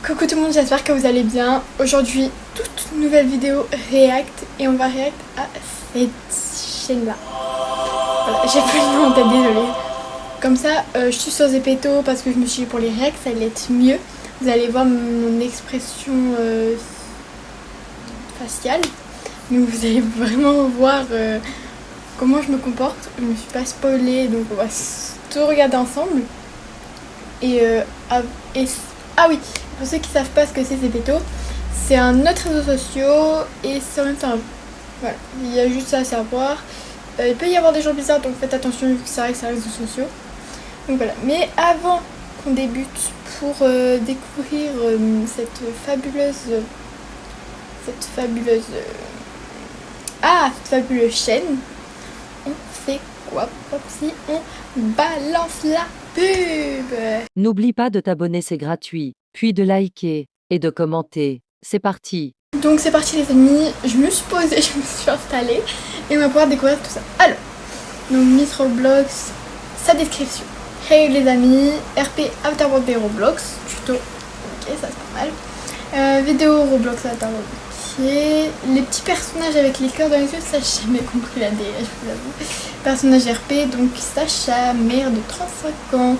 Coucou tout le monde, j'espère que vous allez bien. Aujourd'hui, toute nouvelle vidéo React et on va React à cette chaîne-là. Voilà, j'ai plus le nom en tête, désolée. Comme ça, je suis sur Zepeto parce que je me suis dit pour les React, ça allait être mieux. Vous allez voir mon expression faciale. Donc vous allez vraiment voir comment je me comporte. Je me suis pas spoilée, donc on va tout regarder ensemble. Ah oui, pour ceux qui savent pas ce que c'est Zepeto, c'est un autre réseau social et c'est en même temps voilà, il y a juste ça à savoir. Il peut y avoir des gens bizarres, donc faites attention vu que c'est vrai que c'est un réseau social. Donc voilà, mais avant qu'on débute pour découvrir cette fabuleuse chaîne, on fait quoi si on balance la pub? N'oublie pas de t'abonner, c'est gratuit, puis de liker et de commenter. C'est parti. Donc c'est parti les amis, je me suis posée, je me suis installée et on va pouvoir découvrir tout ça. Alors, donc Miss Roblox, sa description. Hey les amis, RP Outer World des Roblox, tuto, ok ça c'est pas mal. Vidéo Roblox Outer World, ok. Les petits personnages avec les cœurs dans les yeux, ça j'ai jamais compris la DA, je vous l'avoue. Personnage RP, donc Sacha, mère de 35 ans,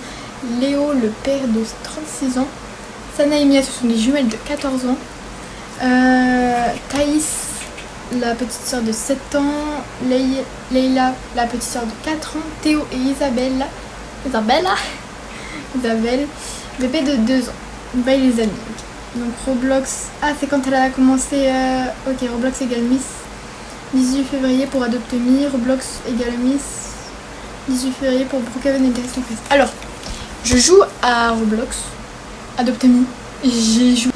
Léo, le père de 36 ans, Sana et Mia, ce sont des jumelles de 14 ans, Thaïs, la petite soeur de 7 ans, Leïla, la petite soeur de 4 ans, Théo et Isabelle, bébé de 2 ans. Bye les amis. Donc Roblox, c'est quand elle a commencé, ok, Roblox égale Miss, 18 février pour Adopt Me, Roblox égale Miss, 18 février pour Brookhaven et Direction Fest. Alors, je joue à Roblox, Adopt Me, j'ai joué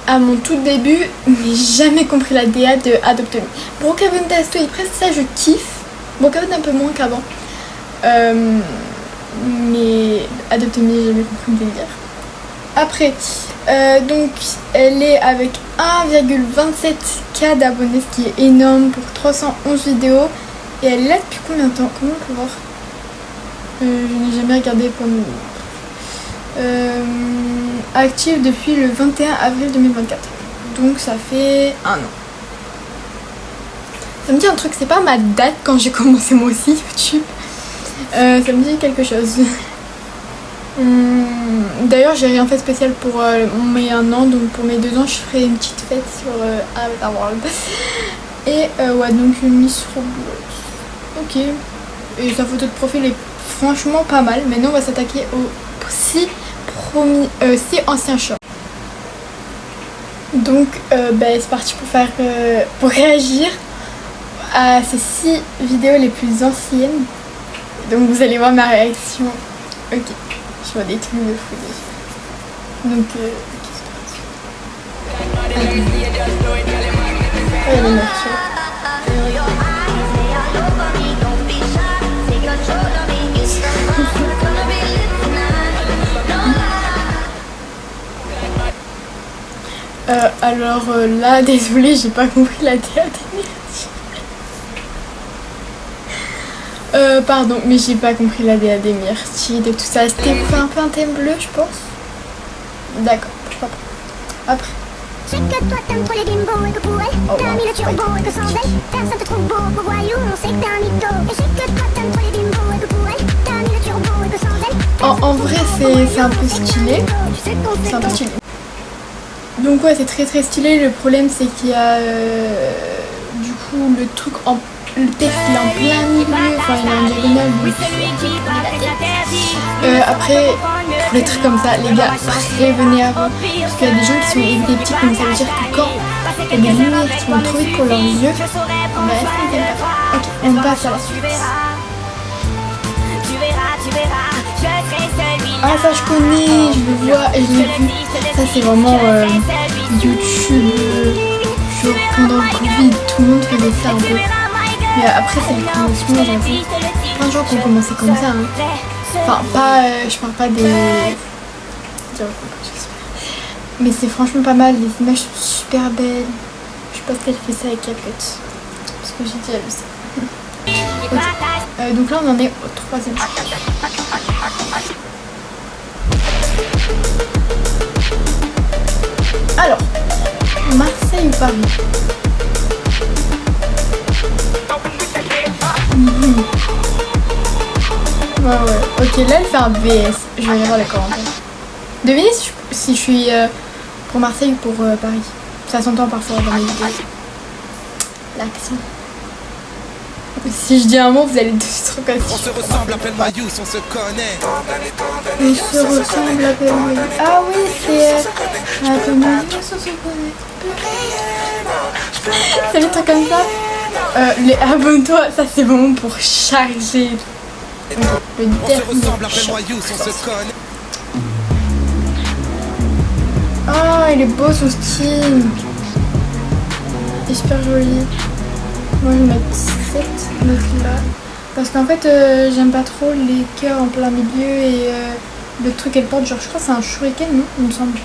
à mon tout début, mais jamais compris la DA de Adopt Me. Brookhaven Testo et presque ça je kiffe, Brookhaven un peu moins qu'avant, mais Adopt Me j'ai jamais compris le délire. Après, donc elle est avec 1,27K d'abonnés, ce qui est énorme pour 311 vidéos. Et elle est là depuis combien de temps? Comment on peut voir? Je n'ai jamais regardé pour nous. Active depuis le 21 avril 2024. Donc ça fait un an. Ça me dit un truc, c'est pas ma date quand j'ai commencé moi aussi YouTube. Ça me dit quelque chose. D'ailleurs j'ai rien fait spécial pour mes 1 an, donc pour mes 2 ans je ferai une petite fête sur Avatar World. Et ouais, donc une Miss Roblox. Ok. Et sa photo de profil est franchement pas mal. Maintenant on va s'attaquer aux 6 anciens shorts. Donc c'est parti pour réagir à ces 6 vidéos les plus anciennes. Donc vous allez voir ma réaction. Ok. Je vois des trucs de fou déjà. Donc, alors là, désolée, j'ai pas compris la DA pardon, mais j'ai pas compris la DA des myrtilles et tout ça. C'était un peu un thème bleu, je pense. D'accord, pourquoi pas. Après. Je sais que toi t'aimes trop les bimbos et que pour elle, t'as mis le turbo et que sans elle, personne te trouve beau, beau voyou, on sait que t'es un mytho. Et je sais que toi t'aimes trop les bimbos et que pour elle, t'as mis le turbo et que sans elle. En vrai, c'est un peu stylé. C'est un peu stylé. Donc ouais, c'est très très stylé. Le problème, c'est qu'il y a du coup le truc le texte il est en plein milieu, enfin il est en diagonale. Après, pour les trucs comme ça, les gars, prévenez avant. Parce qu'il y a des gens qui sont des petites, donc ça veut dire que quand il y a des lumières qui vont trop vite pour leurs yeux, ok, on passe à la suite. Ah ça je connais, je le vois et je l'ai vu. Ça c'est vraiment YouTube, genre pendant le Covid, tout le monde faisait ça un peu. Mais après c'est le commencement, j'avoue. Plein de gens qui ont commencé comme ça. Hein. Enfin pas, je parle pas des... Mais c'est franchement pas mal, les images sont super belles. Je pense qu'elle fait ça avec CapCut. Parce que j'ai déjà vu ça. Okay. Donc là on en est au 3e. Marseille ou Paris? Ouais. Ok, là elle fait un VS. Je vais aller voir les commentaires. Devinez si je suis pour Marseille ou pour Paris. Ça s'entend parfois dans les vidéos. L'accent. Si je dis un mot, vous allez tous reconnaître. On se ressemble, appelle-moi Yous, on se connaît. On se ressemble, appelle-moi Yous. Ah oui, c'est appelle-moi Yous, on se connaît. C'est des trucs comme ça. Les abonne-toi, ça c'est bon pour charger. Le On se dernier ressemble, appelle-moi shot. Yous, on se connaît. Ah, il est beau son skin. Il est super joli. Moi je vais mettre cette note là. Parce qu'en fait j'aime pas trop les cœurs en plein milieu et le truc qu'elle porte, genre je crois que c'est un shuriken, non? Il me semble.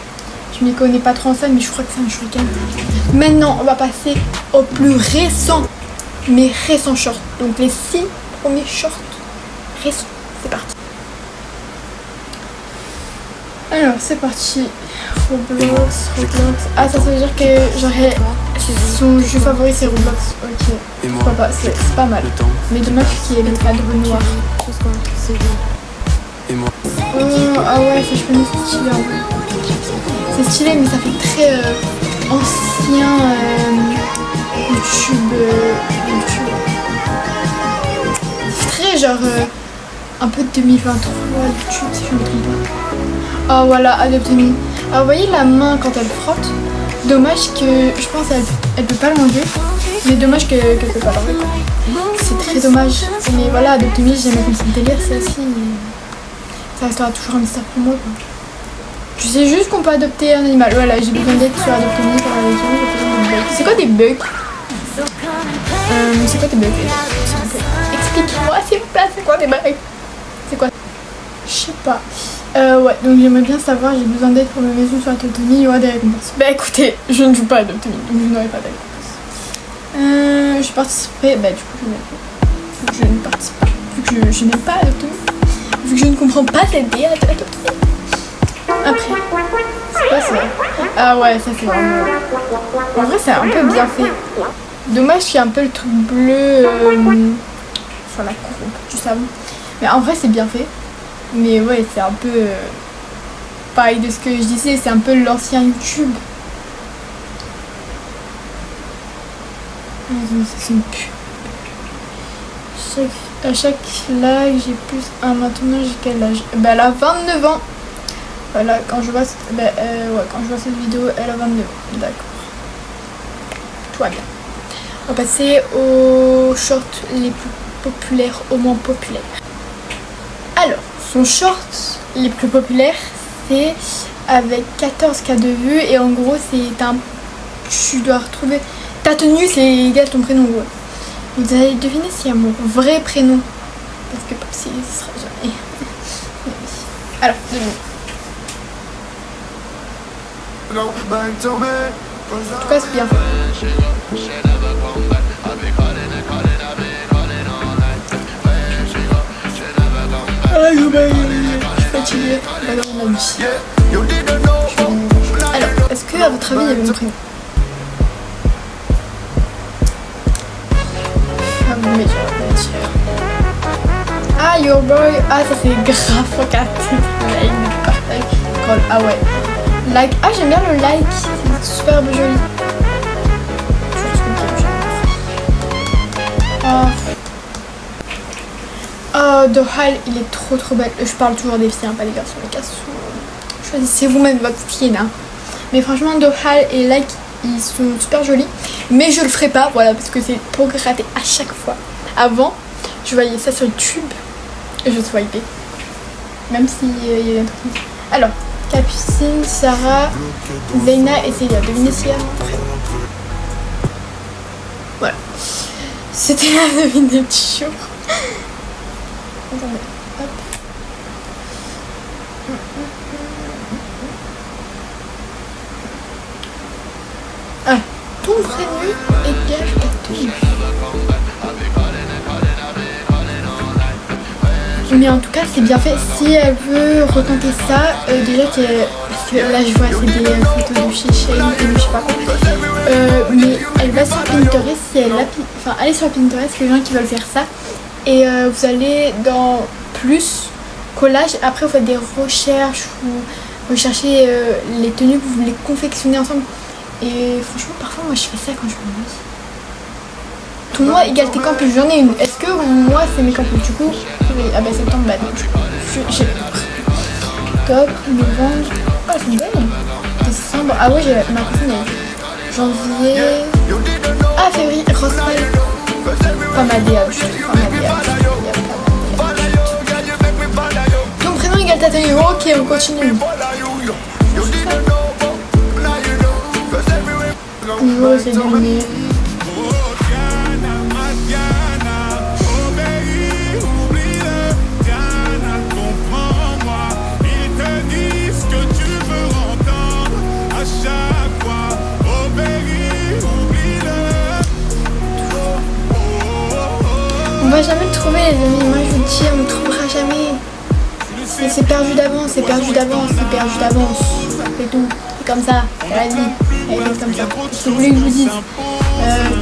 Je m'y connais pas trop en ça, mais je crois que c'est un shuriken. Maintenant on va passer au plus récent. Mes récents shorts. Donc les 6 premiers shorts récents. C'est parti. Alors c'est parti. Roblox. Ah ça veut dire que j'aurais... Son jeu favori c'est Roblox. Ok. Pourquoi pas, c'est pas mal. Mais dommage qu'il y ait le cadre noir. Oh, ah ouais, ça je connais, c'est stylé en vrai. C'est stylé mais ça fait très ancien YouTube. C'est très genre un peu de 2023 YouTube si je me trompe pas. Oh voilà, Adopt Me. Alors vous voyez la main quand elle frotte. Dommage que, je pense elle peut pas l'enlever, mais dommage qu'elle peut pas l'enlever. C'est très dommage. Mais voilà, Adopt Me, j'aime comme ça le délire, c'est aussi, mais ça restera toujours un mystère pour moi. Quoi. Je sais juste qu'on peut adopter un animal. Voilà, j'ai besoin d'aide sur Adopt Me par la région. C'est quoi des bugs? C'est quoi des bugs? Explique-moi s'il vous plaît, c'est quoi des bugs? C'est quoi? Je sais pas. Ouais, donc j'aimerais bien savoir, j'ai besoin d'aide pour ma maison sur Adopt Me, il y aura des récompenses. Bah écoutez, je ne joue pas à Adopt Me, donc je n'aurai pas de récompense. Je participerai, bah du coup je ne participe pas, vu que je n'aime pas Adopt Me, vu que je ne comprends pas cette idée à Adopt Me. Après, c'est pas ça. Ah ouais, ça c'est vraiment... En vrai c'est un peu bien fait. Dommage qu'il y ait un peu le truc bleu sur la courbe du savon. Mais en vrai c'est bien fait. Mais ouais, c'est un peu pareil de ce que je disais, c'est un peu l'ancien YouTube. C'est une pub. À chaque live, j'ai plus un maintenant, j'ai quel âge? Bah elle a 29 ans. Voilà, quand je vois quand je vois cette vidéo, elle a 29 ans. D'accord. Tout va bien. On va passer aux shorts les plus populaires, au moins populaires. Alors, son short les plus populaires, c'est avec 14K de vues et en gros c'est un... Tu dois retrouver... Ta tenue c'est égal à ton prénom. Ouais. Vous allez deviner s'il y a mon vrai prénom. Parce que Popsy ce sera jamais. Alors, devinez. En tout cas c'est bien fait. Je suis fatiguée. Alors, est-ce que à votre avis il y avait mon prénom? Ah oui, mais ah, your boy. Ah, ça c'est grave. Regarde. Like, partage. Ah ouais. Like. Ah, j'aime bien le like. C'est super joli. Oh, Dohal, il est trop belle. Je parle toujours des filles, hein, pas des garçons. Les garçons, choisissez vous-même votre fille, hein. Mais franchement, Dohal et Like, ils sont super jolis. Mais je le ferai pas, voilà, parce que c'est pour gratter à chaque fois. Avant, je voyais ça sur YouTube et je swipais. Même s'il y a un truc. Alors, Capucine, Sarah, Zeyna et Célia. Devinez s'il y a un prénom. Voilà. C'était la devinette du jour. Attendez, hop. Ah, ton prénom égale ta tenue. Mais en tout cas, c'est bien fait. Si elle veut retenter ça, déjà parce que là je vois c'est des photos de chez Shein et de je sais pas quoi. Mais elle va sur Pinterest, si elle enfin allez sur Pinterest, les gens qui veulent faire ça. Et vous allez dans plus collage. Après vous faites des recherches ou vous cherchez les tenues que vous voulez confectionner ensemble. Et franchement, parfois moi je fais ça quand je m'ennuie. Tout moi égale tes campus, j'en ai une. Est-ce que moi c'est mes campus? Du coup, ah bah septembre, bah non. J'ai octobre, novembre. Oh, c'est belle. Décembre. Ah ouais, j'ai ma cousine. Janvier. Ah, février. Roswell. Pas ma DA. Donc prénom égale ta tenue. Ok, on continue. Toujours essayer de donner. On va jamais le trouver les amis, moi je vous dis, on ne le trouvera jamais. C'est perdu d'avance, c'est perdu d'avance, c'est perdu d'avance. C'est tout, c'est comme ça, c'est la vie, elle est comme ça. Si vous voulez que je vous dise,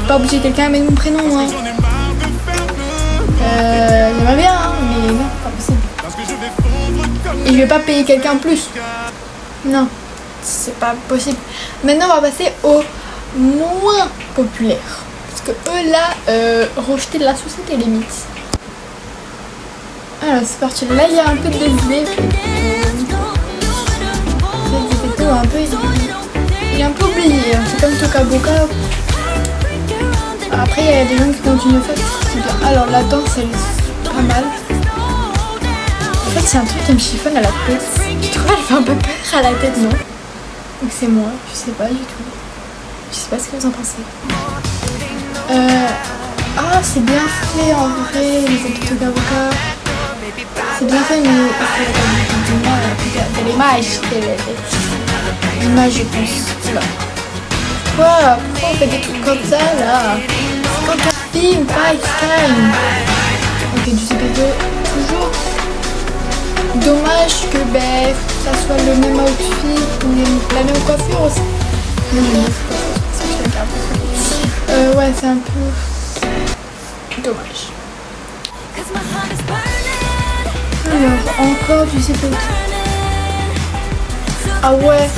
pas obligé quelqu'un à mettre mon prénom, hein. J'aimerais bien, hein, mais non, pas possible. Et je vais pas payer quelqu'un en plus. Non, c'est pas possible. Maintenant on va passer au moins populaire. Parce que eux là, rejetés de la société limite. Alors c'est parti, là il y a un peu de désolé. Un peu, il est un peu oublié, hein. C'est comme Toka Boka. Après il y a des gens qui continuent à faire, c'est bien. Alors la danse elle est pas mal. En fait c'est un truc qui me chiffonne à la tête. Je trouve qu'elle fait un peu peur à la tête, non? Donc c'est moi, je sais pas du tout. Je sais pas ce que vous en pensez. Ah c'est bien fait en vrai, les habits de Toka. C'est bien fait mais c'est l'image. L'image je pense. Là. Pourquoi on fait des trucs comme ça là? C'est quand on filme, pas time. Ok, du CP2 toujours. Dommage que ça soit le même outfit, la même coiffure aussi. Ouais, c'est un peu dommage. Alors, encore du CP2. Ah ouais,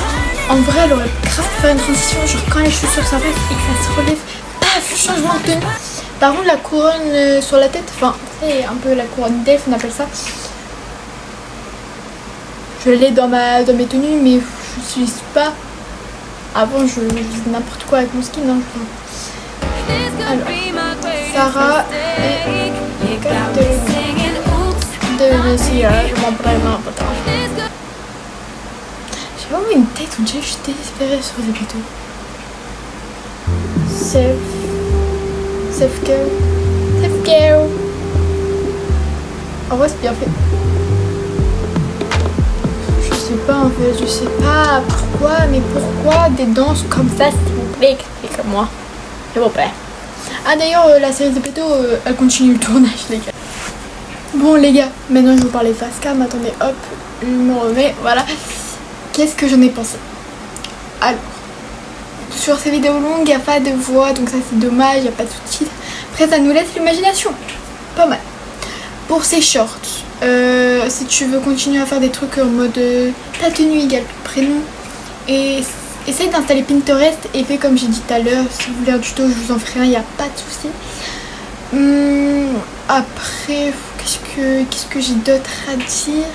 en vrai, elle aurait grave pu faire une transition, genre quand les chaussures s'arrêtent et que ça se relève, paf, changement de tenue. Par contre, la couronne sur la tête, enfin, c'est un peu la couronne d'elfe, on appelle ça. Je l'ai dans mes tenues, mais je n'utilise pas. Avant, je faisais n'importe quoi avec mon skin, hein. Alors, Sarah et de Sierra, je m'en prends un peu tard. J'ai vraiment une tête où je suis désespérée sur les photos. Self-care. En vrai, c'est bien fait. Je sais pas en fait, je sais pas pourquoi, mais pourquoi des danses comme ça, s'il vous plaît, expliquez-moi. S'il vous plaît. Ah d'ailleurs, la série de Péto, elle continue le tournage, les gars. Bon les gars, maintenant je vais vous parler face cam, attendez, hop, je me remets, voilà. Qu'est-ce que j'en ai pensé? Alors, sur ces vidéos longues, il n'y a pas de voix, donc ça c'est dommage, il n'y a pas de sous-titres. Après ça nous laisse l'imagination, pas mal. Pour ces shorts, si tu veux continuer à faire des trucs en mode ta tenue égale prénom, et essaye d'installer Pinterest et fais comme j'ai dit tout à l'heure, si vous voulez un tuto je vous en ferai un, il n'y a pas de souci. Après, qu'est-ce que j'ai d'autre à dire?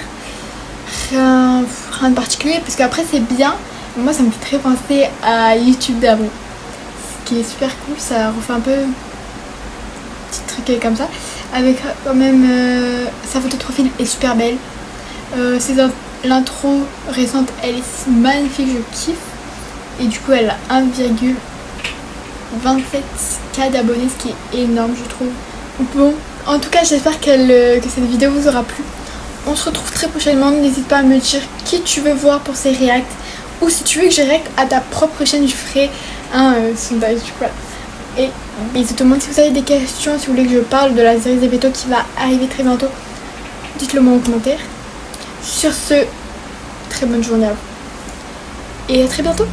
Rien de particulier, parce qu'après c'est bien, moi ça me fait très penser à YouTube d'avant, ce qui est super cool, ça refait un peu petit truc comme ça, avec quand même sa photo de profil est super belle, l'intro récente elle est magnifique, je kiffe, et du coup elle a 1,27K d'abonnés, ce qui est énorme je trouve. Bon, en tout cas j'espère que cette vidéo vous aura plu. On se retrouve très prochainement, n'hésite pas à me dire qui tu veux voir pour ces reacts, ou si tu veux que je réacte à ta propre chaîne, je ferai un sondage, voilà. Et bisous tout le monde, si vous avez des questions, si vous voulez que je parle de la série Zepeto qui va arriver très bientôt, dites-le moi en commentaire. Sur ce, très bonne journée à vous. Et à très bientôt.